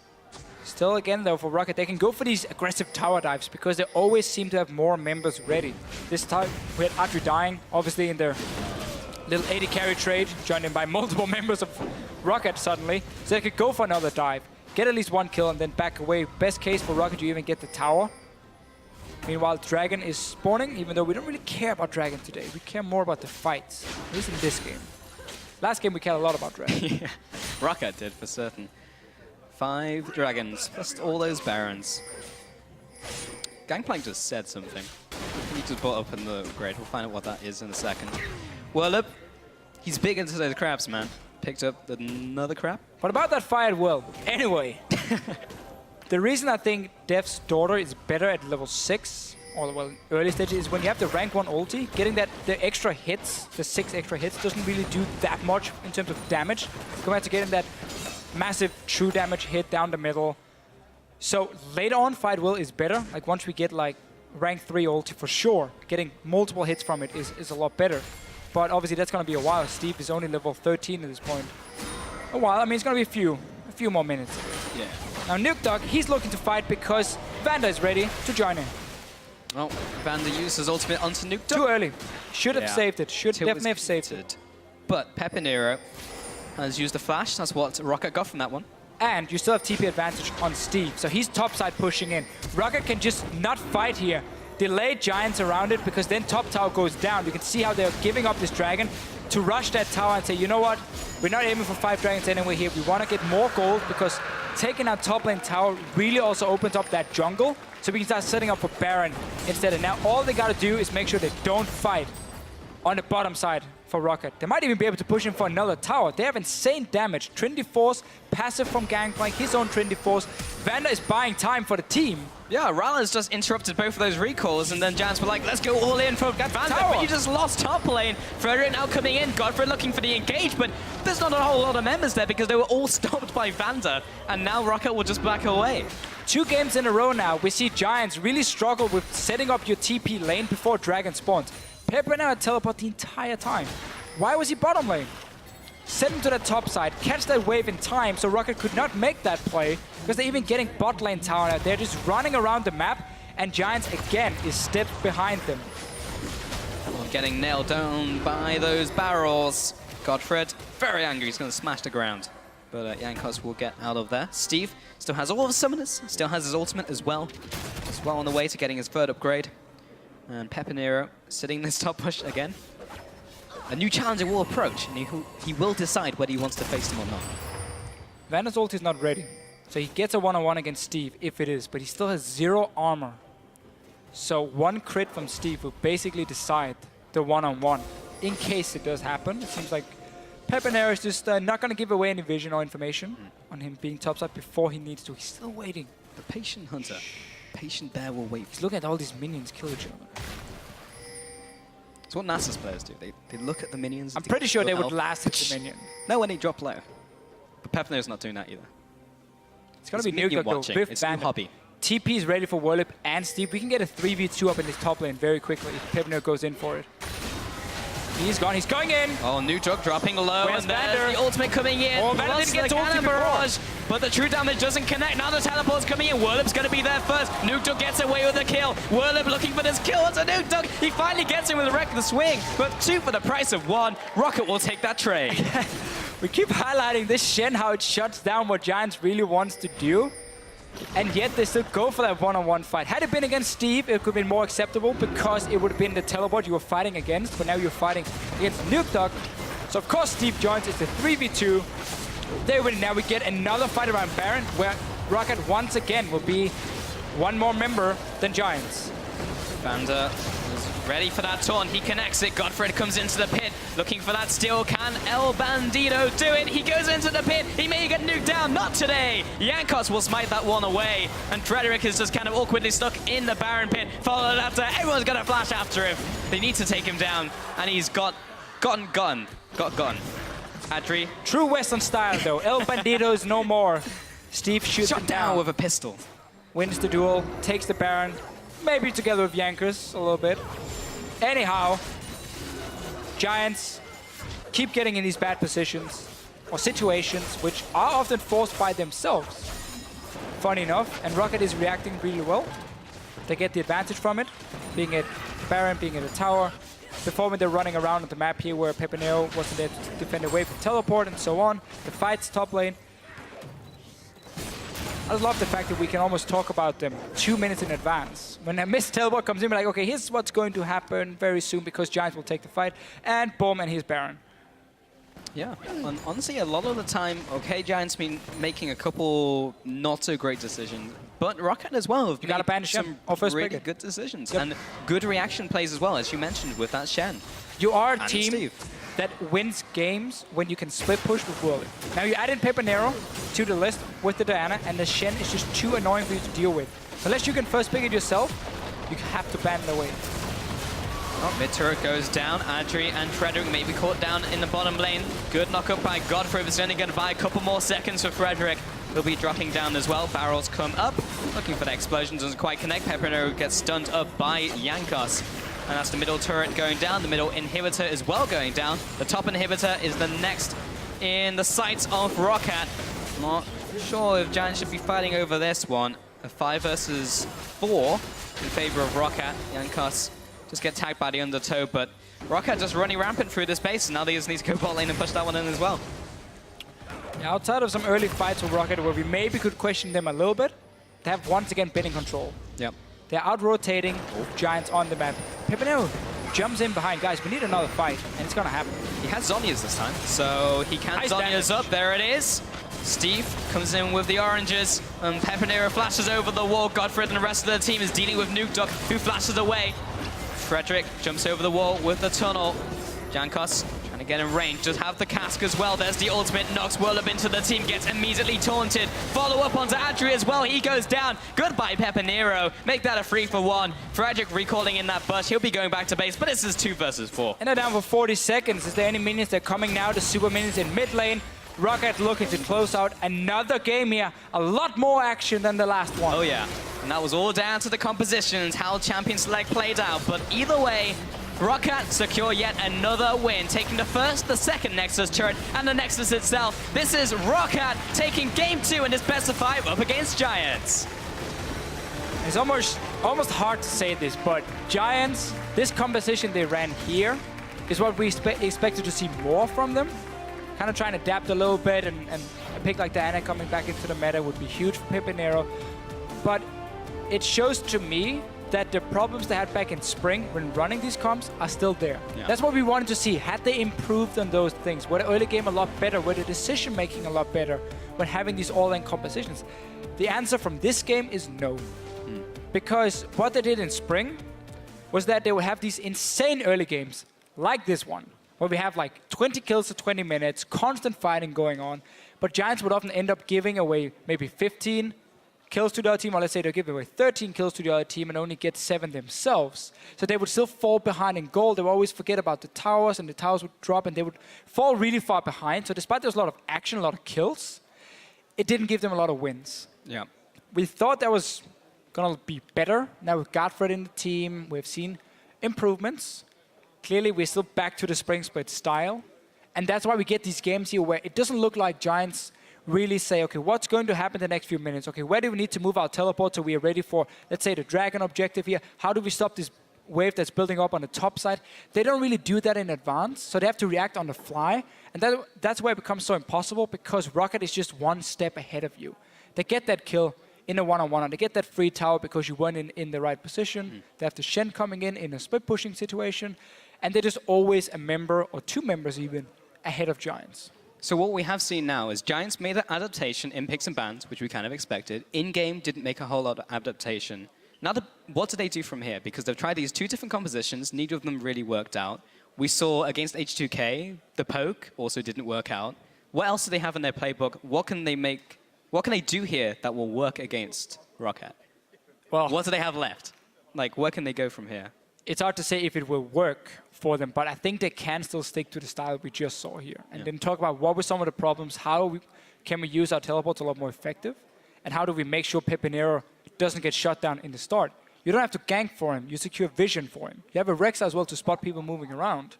Still, again, though, for Rocket, they can go for these aggressive tower dives because they always seem to have more members ready. This time, we had Adri dying, obviously, in their little 80 carry trade, joined in by multiple members of Rocket suddenly. So they could go for another dive, get at least one kill, and then back away. Best case for Rocket, you even get the tower. Meanwhile, Dragon is spawning, even though we don't really care about Dragon today. We care more about the fights, at least in this game. Last game, we cared a lot about Dragon. Yeah, Rocket did, for certain. 5 dragons, plus all those barons. Gangplank just said something. He just brought up in the grid. We'll find out what that is in a second. Whirlip, he's big into those crabs, man. Picked up another crab. What about that fired Will? Anyway, the reason I think Dev's daughter is better at level 6, or well, early stages, is when you have the rank 1 ulti, getting the extra hits, the 6 extra hits, doesn't really do that much in terms of damage compared to getting that massive true damage hit down the middle. So later on, Fight Will is better. Like once we get like rank 3 ulti for sure. Getting multiple hits from it is a lot better. But obviously that's going to be a while. Steve is only level 13 at this point. A while, I mean, it's going to be a few more minutes. Yeah. Now Nuke Dog, he's looking to fight because Vander is ready to join in. Well, Vander used his ultimate onto Nuke Dog. Too early. Should have saved it. Should definitely have saved it. But Pepinero has used the flash. That's what Rocket got from that one. And you still have TP advantage on Steve, so he's topside pushing in. Rocket can just not fight here. Delay Giants around it, because then top tower goes down. You can see how they're giving up this dragon to rush that tower and say, you know what? We're not aiming for 5 dragons anyway here. We want to get more gold, because taking out top lane tower really also opens up that jungle, so we can start setting up for Baron instead. And now all they got to do is make sure they don't fight on the bottom side for Rocket. They might even be able to push him for another tower. They have insane damage. Trinity Force, passive from Gangplank, his own Trinity Force. Vander is buying time for the team. Yeah, Rala's just interrupted both of those recalls, and then Giants were like, let's go all in for Vander, but you just lost top lane. Frederick now coming in, Godfrey looking for the engage, but there's not a whole lot of members there because they were all stopped by Vander, and now Rocket will just back away. 2 games in a row now, we see Giants really struggle with setting up your TP lane before Dragon spawns. Pepper now had teleport the entire time. Why was he bottom lane? Send him to the top side, catch that wave in time, so Rocket could not make that play, because they're even getting bot lane tower out. They're just running around the map, and Giants again is stepped behind them. Getting nailed down by those barrels. Godfred, very angry, he's going to smash the ground. But Jankos will get out of there. Steve still has all of his summoners, still has his ultimate as well. He's well on the way to getting his 3rd upgrade. And Pepinero sitting this top push again. A new challenger will approach, and he will decide whether he wants to face him or not. Vander's ult is not ready. So he gets a one-on-one against Steve, if it is, but he still has 0 armor. So 1 crit from Steve will basically decide the one-on-one. In case it does happen, it seems like Pepinero is just not going to give away any vision or information on him being topside before he needs to. He's still waiting. The patient hunter. Patient bear will wait. He's looking at all these minions kill each other. It's what NASA's players do. They look at the minions. I'm pretty sure they would last hit the minion. No, when they drop low. But Pepinero's not doing that either. It's going to be Nuke Dog though. It's new hobby. TP is ready for Warlip and Steve. We can get a 3v2 up in this top lane very quickly if Pepinero goes in for it. He's gone. He's going in. Oh, Nuke Dog dropping low. Where's and there's the ultimate coming in. Oh, Vander didn't get to cannon barrage, but the true damage doesn't connect. Now the teleport's coming in. Whirlip's going to be there first. Nuke Dog gets away with the kill. Whirlip looking for this kill. It's a Nuke Dog. He finally gets him with a reckless swing, but 2 for the price of 1. Rocket will take that trade. We keep highlighting this Shen, how it shuts down what Giants really wants to do. And yet they still go for that one-on-one fight. Had it been against Steve, it could have been more acceptable because it would have been the teleport you were fighting against, but now you're fighting against Nuke Dog. So of course Steve joins. It's a 3v2. They win. Now we get another fight around Baron, where Rocket once again will be 1 more member than Giants. Vander is ready for that taunt. He connects it. Godfred comes into the pit, looking for that steal. Can El Bandito do it? He goes into the pit. He may get nuked down. Not today. Jankos will smite that one away. And Frederick is just kind of awkwardly stuck in the Baron pit. Followed after. Everyone's going to flash after him. They need to take him down. And he's got gone. Adri. True Western style, though. El Bandito is no more. Steve shoots him down with a pistol. Wins the duel, takes the Baron. Maybe together with Jankos a little bit. Anyhow, Giants keep getting in these bad positions or situations which are often forced by themselves. Funny enough, and Rocket is reacting really well. They get the advantage from it, being it Baron, being it a tower. Before when they're running around on the map here where Pepinero wasn't there to defend away from teleport and so on. The fight's top lane. I love the fact that we can almost talk about them 2 minutes in advance. When a missed teleport comes in, we're like, okay, here's what's going to happen very soon because Giants will take the fight. And boom, and here's Baron. Yeah, and honestly, a lot of the time, okay, Giants been making a couple not so great decisions, but Rocket as well have made some really good decisions. Yep. And good reaction plays as well, as you mentioned, with that Shen. You are a team that wins games when you can split push with Whirly. Now you add in Pepinero to the list with the Diana, and the Shen is just too annoying for you to deal with. Unless you can first pick it yourself, you have to ban it away. Oh, mid turret goes down. Adri and Frederick may be caught down in the bottom lane. Good knock up by Godfrey. It's only going to buy a couple more seconds for Frederick. He'll be dropping down as well. Barrels come up, looking for the explosion, doesn't quite connect. Pepperino gets stunned up by Jankos. And that's the middle turret going down, the middle inhibitor as well going down. The top inhibitor is the next in the sights of Roccat. Not sure if Giants should be fighting over this one. A 5 versus 4 in favor of Roccat. Jankos just get tagged by the undertow, but Roccat just running rampant through this base. Now they just need to go bot lane and push that one in as well. Yeah, outside of some early fights with Roccat where we maybe could question them a little bit, they have once again been in control. Yep. They're out-rotating Giants on the map. Pepino jumps in behind. Guys, we need another fight, and it's going to happen. He has Zhonya's this time, so he can Zhonya's up. There it is. Steve comes in with the oranges, and Pepinero flashes over the wall. Godfred and the rest of the team is dealing with Nuke Dog, who flashes away. Frederick jumps over the wall with the tunnel. Jankos trying to get in range, just have the cask as well. There's the ultimate, knocks Whirlup into the team, gets immediately taunted. Follow up onto Adri as well, he goes down. Goodbye, Pepinero. Make that a 3-for-1. Frederick recalling in that bush, he'll be going back to base, but this is 2 versus 4. And they're down for 40 seconds. Is there any minions? They're coming now, the super minions in mid lane. Roccat looking to close out another game here. A lot more action than the last one. Oh yeah, and that was all down to the compositions, how Champion Select played out, but either way, Roccat secure yet another win, taking the first, the second Nexus turret, and the Nexus itself. This is Roccat taking game 2 in this best of 5 up against Giants. It's almost hard to say this, but Giants, this composition they ran here is what we expected to see more from them. Kind of trying to adapt a little bit, and a pick like Diana coming back into the meta would be huge for Pepinero. But it shows to me that the problems they had back in spring when running these comps are still there. Yeah. That's what we wanted to see. Had they improved on those things? Were the early game a lot better? Were the decision making a lot better when having these all-in compositions? The answer from this game is no. Because what they did in spring was that they would have these insane early games like this one, where we have like 20 kills to 20 minutes, constant fighting going on, but Giants would often end up giving away maybe 15 kills to the other team, or let's say they give away 13 kills to the other team and only get 7 themselves. So they would still fall behind in gold. They would always forget about the towers, and the towers would drop, and they would fall really far behind. So despite there's a lot of action, a lot of kills, it didn't give them a lot of wins. Yeah. We thought that was going to be better. Now with Godfred in the team, we've seen improvements. Clearly, we're still back to the spring split style. And that's why we get these games here where it doesn't look like Giants really say, okay, what's going to happen the next few minutes? Okay, where do we need to move our teleport so we are ready for, let's say, the dragon objective here? How do we stop this wave that's building up on the top side? They don't really do that in advance, so they have to react on the fly. And that's why it becomes so impossible, because Roccat is just one step ahead of you. They get that kill in a one-on-one, and they get that free tower because you weren't in the right position. They have the Shen coming in a split pushing situation, and they're just always a member, or 2 members even, ahead of Giants. So what we have seen now is Giants made an adaptation in picks and bans, which we kind of expected. In-game didn't make a whole lot of adaptation. Now, what do they do from here? Because they've tried these 2 different compositions, neither of them really worked out. We saw against H2K, the poke also didn't work out. What else do they have in their playbook? What can they do here that will work against Roccat? Well, what do they have left? Like, where can they go from here? It's hard to say if it will work for them, but I think they can still stick to the style we just saw here. And then talk about what were some of the problems, can we use our teleports a lot more effective, and how do we make sure Pepinero doesn't get shut down in the start. You don't have to gank for him, you secure vision for him. You have a Rex as well to spot people moving around.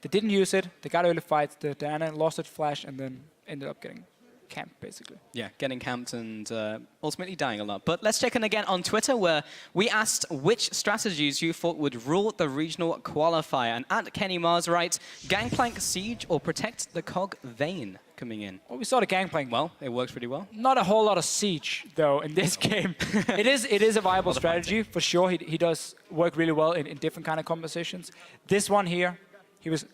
They didn't use it, they got early fights, the Diana lost its flash, and then ended up getting camped, basically. Yeah, getting camped and ultimately dying a lot. But let's check in again on Twitter, where we asked which strategies you thought would rule the regional qualifier. And at Kenny Mars writes, Gangplank, Siege, or Protect the Cog Vein coming in. Well, we saw the Gangplank. Well, it works pretty well. Not a whole lot of Siege, though, in this game. It is a viable strategy, for sure. He does work really well in different kind of compositions. This one here, it's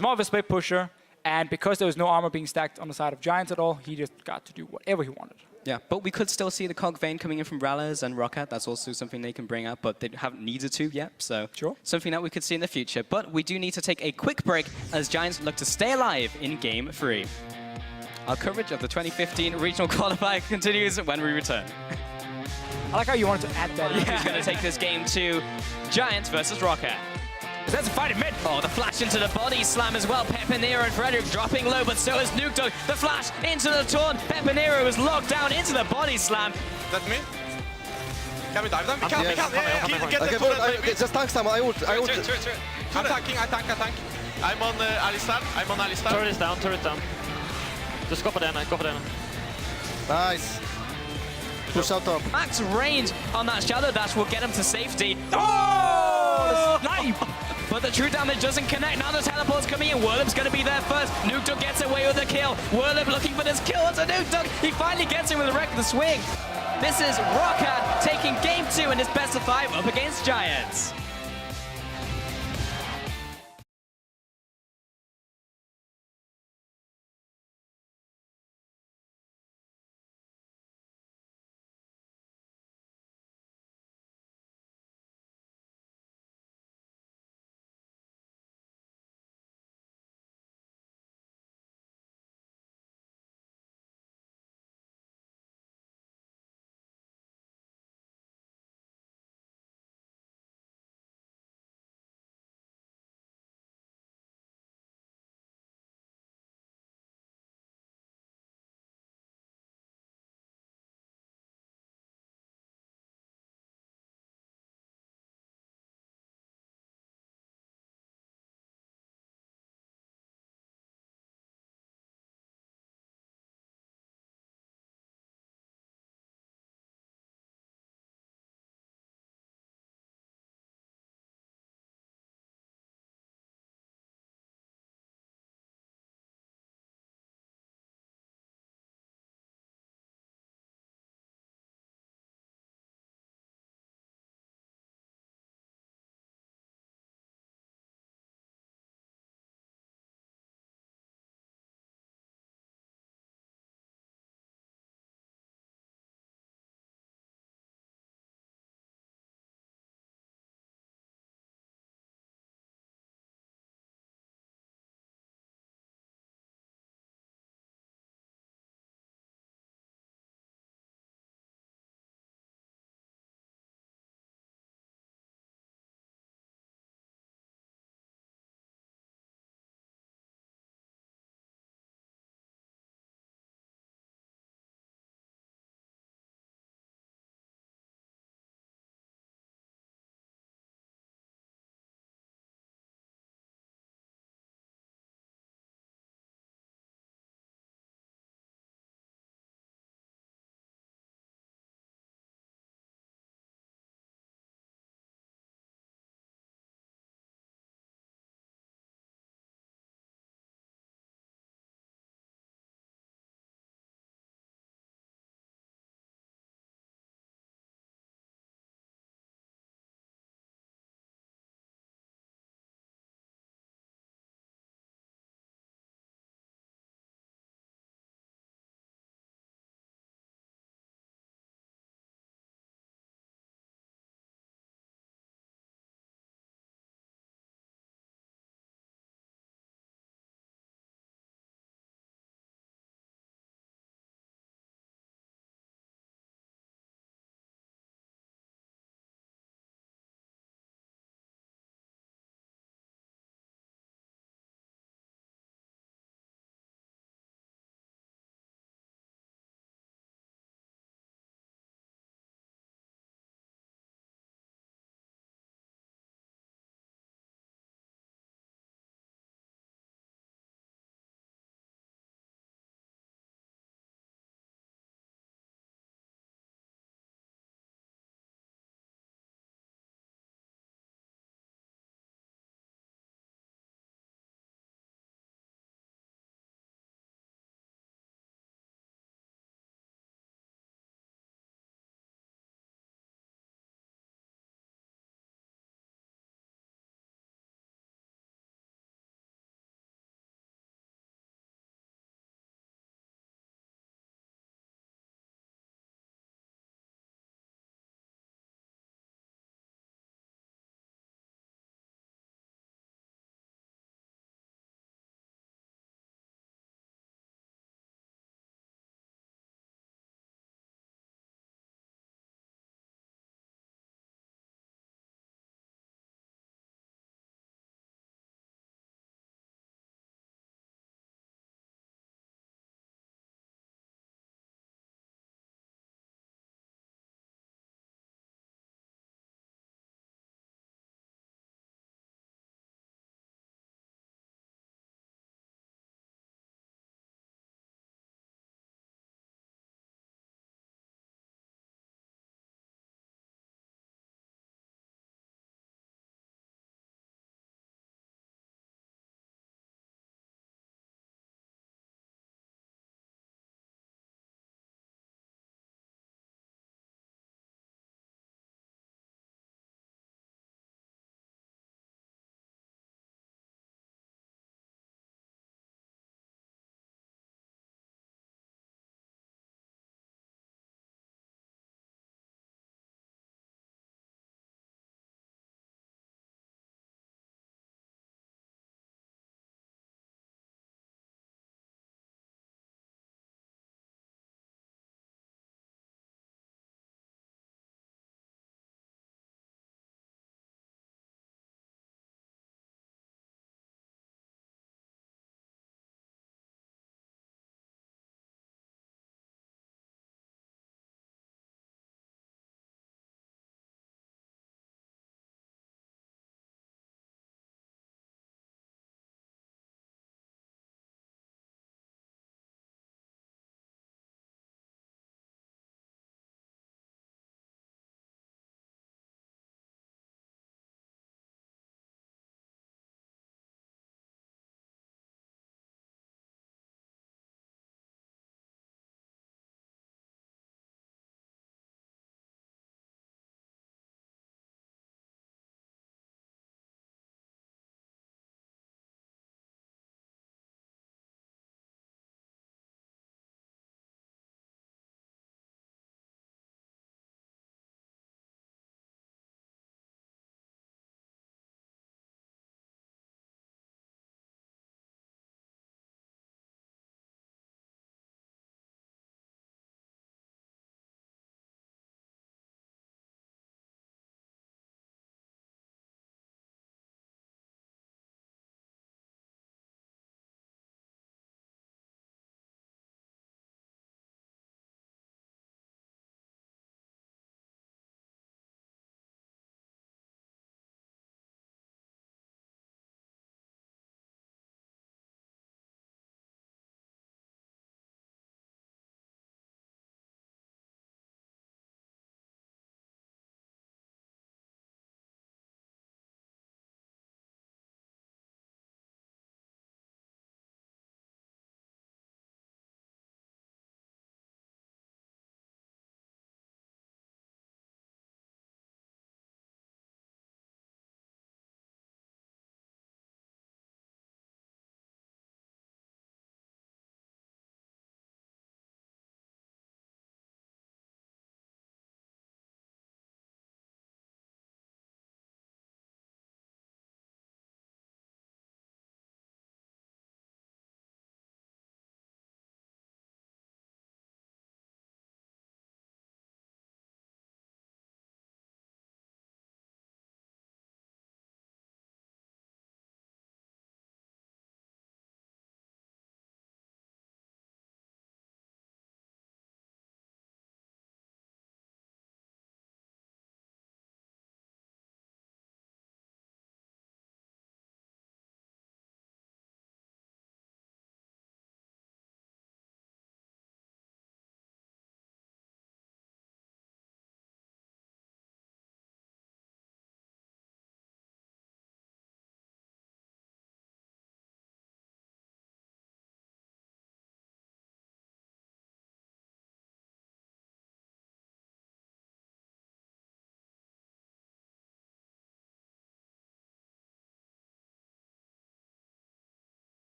more of a split pusher. And because there was no armor being stacked on the side of Giants at all, he just got to do whatever he wanted. Yeah, but we could still see the Cog Vein coming in from Rallas and Roccat. That's also something they can bring up, but they haven't needed to yet. So something that we could see in the future. But we do need to take a quick break as Giants look to stay alive in Game 3. Our coverage of the 2015 Regional Qualifier continues when we return. I like how you wanted to add that. Who's going to take this game to Giants versus Roccat? That's a fight in mid. Oh, the flash into the body slam as well. Pepinero and Frederick dropping low, but so is Nuke Dog. The flash into the taunt. Pepinero is locked down into the body slam. That's me. Can we dive them? We can. Get Okay, the turret. okay, just tank some. I ult. I'm tanking. I tank. I'm on Alistar. Turret is down, turret down. Just go for den. Nice. Push out top. Max range on that Shadow Dash will get him to safety. Oh! But the true damage doesn't connect. Now the teleport's coming in. Whirlip's going to be there first. Nuke Dog gets away with the kill. Whirlip looking for this kill. It's a Nuke Dog. He finally gets him with a wreck of the swing. This is ROC taking game 2 in his best of 5 up against Giants.